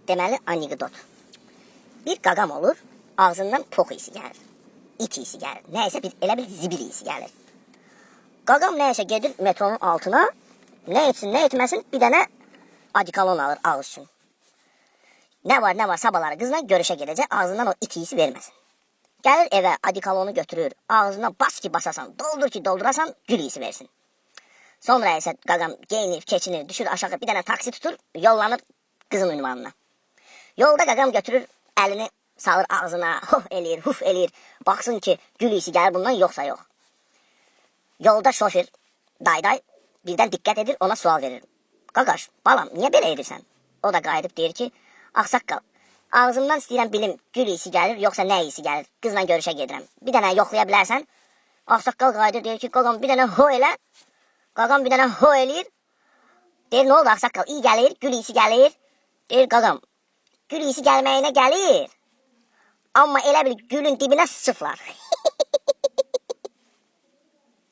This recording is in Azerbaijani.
Deməli, anekdot. Bir qaqam olur, ağzından pox isi gəlir, it isi gəlir, nəyəsə elə bir zibil isi gəlir. Qaqam nəyəsə gedir metronun altına, nə etsin, nə etməsin, bir dənə adikalon alır ağız üçün. Nə var sabahları qızla görüşə gedəcək, ağzından o it isi verməsin. Gəlir evə, adikalonu götürür, ağzına bas ki basasan, doldur ki doldurasan, gül isi versin. Sonra isə qaqam geyinir, keçinir, düşür aşağı, bir dənə taksi tutur, yollanır qızın ünvanına. Yolda qaqam götürür, əlini salır ağzına, huf eləyir, baxsın ki, gül isi gəlir bundan, yoxsa yox. Yolda şoför, dayday, birdən diqqət edir, ona sual verir. Qaqaş, balam, niyə belə edirsən? O da qayıdıb deyir ki, ağsaqqal, ağzımdan istəyirəm bilim, gül isi gəlir, yoxsa nə isi gəlir, qızla görüşə gedirəm. Bir dənə yoxlaya bilərsən. Ağsaqqal qayıdır, deyir ki, qaqam, bir dənə ho elə. Qaqam bir dənə ho eləyir. Deyir, nə oldu ağsaqqal, iyi gəlir, gül isi gəlir. Deyir, qaqam, gül isi gəlməyinə gəlir. Amma elə bil gülün dibinə sıçıflar.